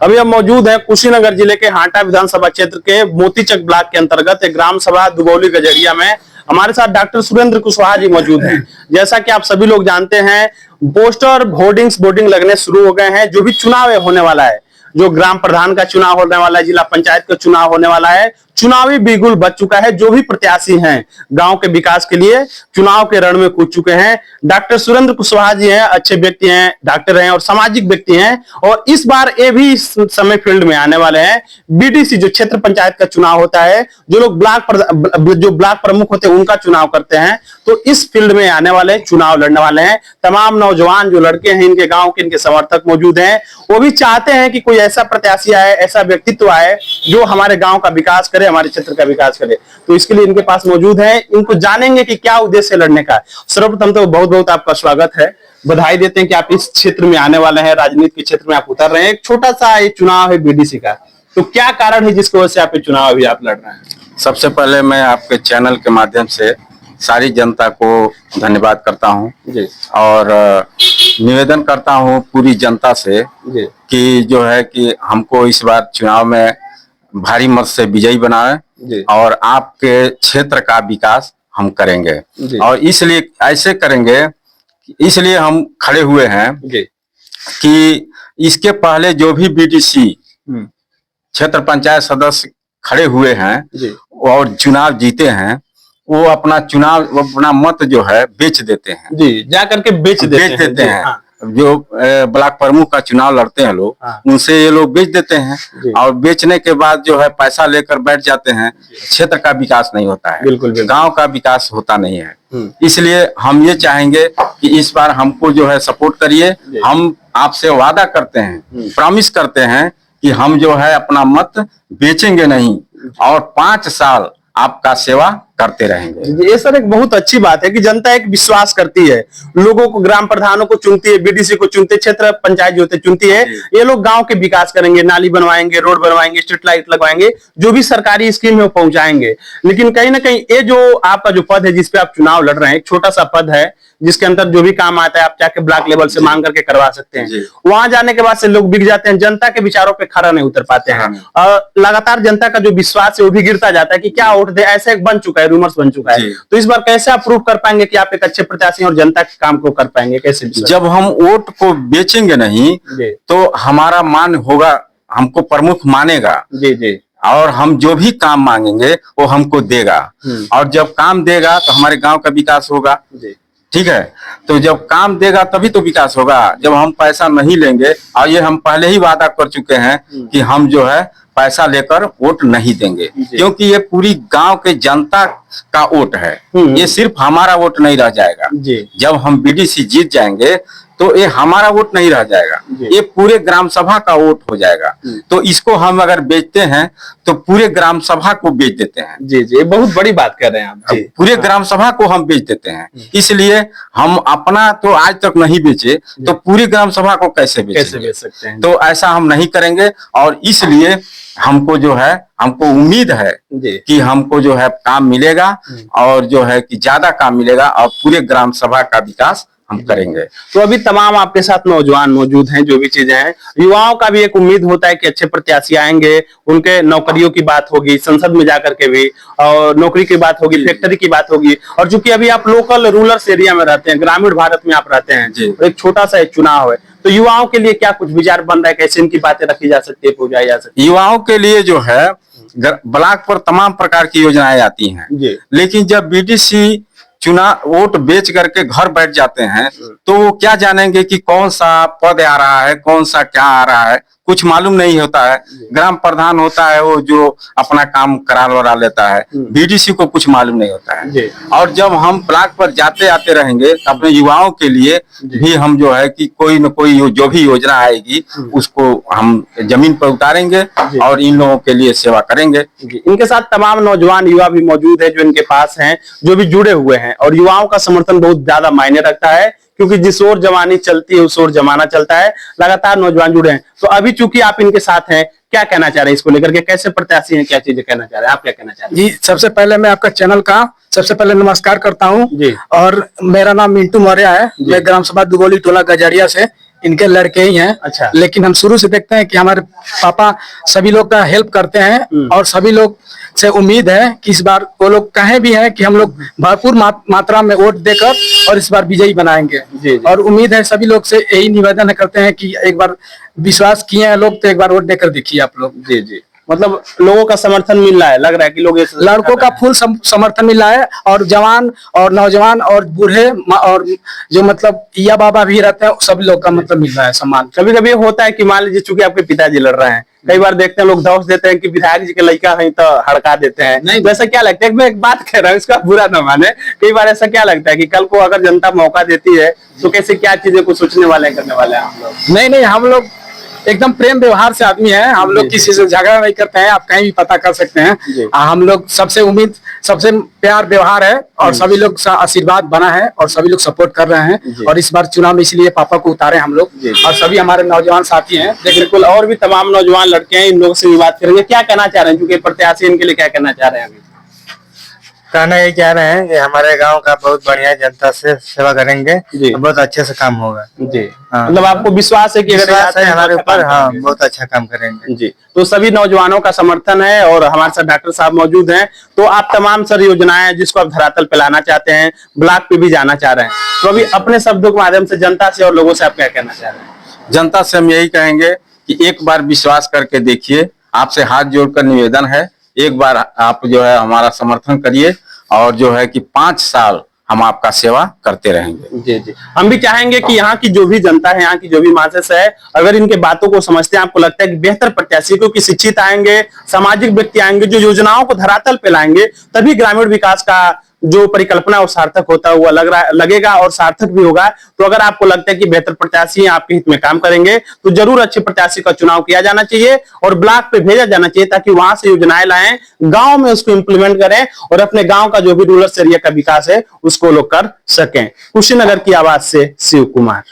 अभी हम मौजूद हैं कुशीनगर जिले के हाटा विधानसभा क्षेत्र के मोतीचक ब्लॉक के अंतर्गत एक ग्राम सभा दुगौली गजरिया में। हमारे साथ डॉक्टर सुरेंद्र कुशवाहा जी मौजूद हैं। जैसा कि आप सभी लोग जानते हैं, पोस्टर बोर्डिंग लगने शुरू हो गए हैं। जो भी चुनाव होने वाला है, जो ग्राम प्रधान का चुनाव होने वाला है, जिला पंचायत का चुनाव होने वाला है, चुनावी बिगुल बज चुका है। जो भी प्रत्याशी हैं गांव के विकास के लिए चुनाव के रण में कूद चुके हैं। डॉक्टर सुरेंद्र कुशवाहा जी हैं, अच्छे व्यक्ति हैं, डॉक्टर हैं और सामाजिक व्यक्ति हैं। और इस बार ये भी इस समय फील्ड में आने वाले हैं। बीडीसी जो क्षेत्र पंचायत का चुनाव होता है, जो लोग ब्लॉक प्रमुख होते हैं उनका चुनाव करते हैं, तो इस फील्ड में आने वाले चुनाव लड़ने वाले हैं। तमाम नौजवान जो लड़के हैं इनके गांव के, इनके समर्थक मौजूद हैं। वो भी चाहते हैं कि कोई ऐसा प्रत्याशी आए, ऐसा व्यक्तित्व आए जो हमारे गांव का विकास करे, हमारे क्षेत्र का विकास करे। तो इसके लिए इनके पास मौजूद है। इनको जानेंगे कि क्या उद्देश्य लड़ने का। सर्वप्रथम तो बहुत बहुत आपका स्वागत है, बधाई देते हैं कि आप इस क्षेत्र में आने वाले हैं, राजनीति के क्षेत्र में आप उतर रहे हैं। एक छोटा सा ये चुनाव है बीडीसी का, तो क्या कारण है जिसकी वजह से आप चुनाव अभी आप लड़ रहे हैं? सबसे पहले मैं आपके चैनल के माध्यम से सारी जनता को धन्यवाद करता हूं जी। और निवेदन करता हूं पूरी जनता से जी। कि जो है कि हमको इस बार चुनाव में भारी मत से विजयी बनाएं और आपके क्षेत्र का विकास हम करेंगे। और इसलिए ऐसे करेंगे, इसलिए हम खड़े हुए हैं कि इसके पहले जो भी बीडीसी क्षेत्र पंचायत सदस्य खड़े हुए हैं और चुनाव जीते हैं, वो अपना मत जो है बेच देते हैं जी, जाकर के बेच देते हैं। हाँ। जो ब्लॉक प्रमुख का चुनाव लड़ते हैं लोग, हाँ। उनसे ये लोग बेच देते हैं और बेचने के बाद जो है पैसा लेकर बैठ जाते हैं। क्षेत्र का विकास नहीं होता है, बिल्कुल। गांव का विकास होता नहीं है। इसलिए हम ये चाहेंगे कि इस बार हमको जो है सपोर्ट करिए। हम आपसे वादा करते हैं, प्रॉमिस करते हैं कि हम जो है अपना मत बेचेंगे नहीं और 5 साल आपका सेवा करते रहेंगे। ये सर एक बहुत अच्छी बात है कि जनता एक विश्वास करती है, लोगों को, ग्राम प्रधानों को चुनती है, बीडीसी को चुनती है, क्षेत्र पंचायत जो होते चुनती है। ये लोग गांव के विकास करेंगे, नाली बनवाएंगे, रोड बनवाएंगे, स्ट्रीट लाइट लगवाएंगे, जो भी सरकारी स्कीम है वो पहुंचाएंगे। लेकिन कहीं ना कहीं ये जो आपका जो पद है जिसपे आप चुनाव लड़ रहे हैं, एक छोटा सा पद है जिसके अंदर जो भी काम आता है आप जाके ब्लॉक लेवल से मांग करके करवा सकते हैं। वहां जाने के बाद से लोग बिक जाते हैं, जनता के विचारों पे खरा नहीं उतर पाते हैं और लगातार जनता का जो विश्वास है वो भी गिरता जाता है कि क्या वोट दे, ऐसा एक बन चुका है, रूमर्स बन चुका है। तो इस बार कैसे आप प्रूव कर पाएंगे कि आप एक अच्छे प्रत्याशी और जनता के काम को कर पाएंगे? कैसे? जब हम वोट को बेचेंगे नहीं तो हमारा मान होगा, हमको प्रमुख मानेगा जी। और हम जो भी काम मांगेंगे वो हमको देगा और जब काम देगा तो हमारे गांव का विकास होगा। ठीक है, तो जब काम देगा तभी तो विकास होगा। जब हम पैसा नहीं लेंगे, और ये हम पहले ही वादा कर चुके हैं कि हम जो है पैसा लेकर वोट नहीं देंगे, क्योंकि ये पूरी गांव के जनता का वोट है। ये सिर्फ हमारा वोट नहीं रह जाएगा। जब हम बीडीसी जीत जाएंगे तो ये हमारा वोट नहीं रह जाएगा, ये पूरे ग्राम सभा का वोट हो जाएगा। तो इसको हम अगर बेचते हैं तो पूरे ग्राम सभा को बेच देते हैं। जी, बहुत बड़ी बात कर रहे हैं आप। पूरे ग्राम सभा को हम बेच देते हैं। इसलिए हम अपना तो आज तक नहीं बेचे, तो पूरी ग्राम सभा को कैसे बेच सकते हैं? तो ऐसा हम नहीं करेंगे और इसलिए हमको जो है, हमको उम्मीद है कि हमको जो है काम मिलेगा और जो है कि ज्यादा काम मिलेगा और पूरे ग्राम सभा का विकास हम करेंगे। तो अभी तमाम आपके साथ नौजवान मौजूद हैं, जो भी चीजें हैं, युवाओं का भी एक उम्मीद होता है कि अच्छे प्रत्याशी आएंगे, उनके नौकरियों की बात होगी, संसद में जाकर के भी, और नौकरी की बात होगी, फैक्ट्री की बात होगी। और चूंकि अभी आप लोकल रूरल एरिया में रहते हैं, ग्रामीण भारत में आप रहते हैं, एक छोटा सा एक चुनाव है, तो युवाओं के लिए क्या कुछ विचार बन रहा है, कैसे इनकी बातें रखी जा सकती है, पहुंचाई जा सकती है? युवाओं के लिए जो है ब्लॉक पर तमाम प्रकार की योजनाएं आती हैं, लेकिन जब बीडीसी वोट बेच करके घर बैठ जाते हैं तो वो क्या जानेंगे कि कौन सा पद आ रहा है, कौन सा क्या आ रहा है, कुछ मालूम नहीं होता है। ग्राम प्रधान होता है वो जो अपना काम करा लेता है, बीडीसी को कुछ मालूम नहीं होता है। और जब हम ब्लॉक पर जाते आते रहेंगे तो अपने युवाओं के लिए भी हम जो है कि कोई न कोई जो भी योजना आएगी उसको हम जमीन पर उतारेंगे और इन लोगों के लिए सेवा करेंगे। इनके साथ तमाम नौजवान युवा भी मौजूद है जो इनके पास हैं, जो भी जुड़े हुए हैं। और युवाओं का समर्थन बहुत ज्यादा मायने रखता है, क्योंकि जिस ओर जवानी चलती है उस ओर जमाना चलता है। लगातार नौजवान जुड़े हैं, तो अभी चूंकि आप इनके साथ हैं, क्या कहना चाह रहे हैं इसको लेकर के? कैसे प्रत्याशी हैं, क्या चीजें कहना चाह रहे हैं, आप क्या कहना चाह रहे हैं? जी, सबसे पहले मैं आपका चैनल का सबसे पहले नमस्कार करता हूं। और मेरा नाम मिंटू मौर्य है। मैं ग्राम सभा दुगोली टोला गजरिया से इनके लड़के ही हैं। अच्छा। लेकिन हम शुरू से देखते हैं कि हमारे पापा सभी लोग का हेल्प करते हैं और सभी लोग से उम्मीद है कि इस बार वो लोग कहे भी हैं कि हम लोग भरपूर मात्रा में वोट देकर और इस बार विजयी बनाएंगे। जी। और उम्मीद है सभी लोग से यही निवेदन करते हैं कि एक बार विश्वास किए हैं लोग तो एक बार वोट देकर देखिए आप लोग। जी जी, मतलब लोगों का समर्थन मिल रहा है, लग रहा है कि लोग लड़कों का फुल समर्थन मिल रहा है और जवान और नौजवान और बूढ़े और जो मतलब या बाबा भी रहते हैं सब लोग का मतलब मिल रहा है सम्मान। कभी कभी होता है कि मान लीजिए चूंकि आपके पिताजी लड़ रहे हैं, कई बार देखते हैं लोग दोष देते हैं कि विधायक जी के लड़का है तो हड़का देते हैं। नहीं, वैसा क्या लगता है, मैं एक बात कह रहा हूँ, इसका बुरा न माने, कई बार ऐसा क्या लगता है कि कल को अगर जनता मौका देती है तो कैसे क्या चीजें को सोचने वाले करने वाले हैं हम लोग? नहीं, हम लोग एकदम प्रेम व्यवहार से आदमी है। हम लोग किसी से झगड़ा नहीं करते हैं, आप कहीं भी पता कर सकते हैं। हम लोग सबसे उम्मीद सबसे प्यार व्यवहार है और सभी लोग आशीर्वाद बना है और सभी लोग सपोर्ट कर रहे हैं। और इस बार चुनाव में इसलिए पापा को उतारे हम लोग और सभी हमारे नौजवान साथी हैं। बिल्कुल, और भी तमाम नौजवान लड़के हैं, इन लोगों से भी बात करेंगे। क्या कहना चाह रहे हैं, क्योंकि प्रत्याशी इनके लिए क्या कहना चाह रहे हैं? अभी कहना ये चाह रहे हैं कि हमारे गांव का बहुत बढ़िया जनता से सेवा करेंगे, बहुत अच्छे से काम होगा। जी, हाँ। मतलब आपको विश्वास है कि अगर विश्वास है हमारे अच्छा ऊपर, काम हाँ, करेंगे। बहुत अच्छा काम करेंगे। जी, तो सभी नौजवानों का समर्थन है और हमारे साथ डॉक्टर साहब मौजूद हैं। तो आप तमाम सर योजनाएं जिसको आप धरातल पे लाना चाहते हैं, ब्लॉक पे भी जाना चाह रहे हैं, तो अभी अपने शब्दों के माध्यम से जनता से और लोगों से आप क्या कहना चाह रहे हैं? जनता से हम यही कहेंगे कि एक बार विश्वास करके देखिए, आपसे हाथ जोड़कर निवेदन है, एक बार आप जो है हमारा समर्थन करिए और जो है कि 5 साल हम आपका सेवा करते रहेंगे। जी जी, हम भी चाहेंगे कि यहाँ की जो भी जनता है, यहाँ की जो भी मासेस है, अगर इनके बातों को समझते हैं, आपको लगता है कि बेहतर प्रत्याशी क्योंकि शिक्षित आएंगे, सामाजिक व्यक्ति आएंगे, जो योजनाओं को धरातल पे लाएंगे, तभी ग्रामीण विकास का जो परिकल्पना वो सार्थक होता हुआ लगेगा और सार्थक भी होगा। तो अगर आपको लगता है कि बेहतर प्रत्याशी आपके हित में काम करेंगे तो जरूर अच्छे प्रत्याशी का चुनाव किया जाना चाहिए और ब्लॉक पे भेजा जाना चाहिए ताकि वहां से योजनाएं लाएं, गांव में उसको इंप्लीमेंट करें और अपने गांव का जो भी रूरल एरिया का विकास है उसको लोग कर सकें। कुशीनगर की आवाज से शिव कुमार।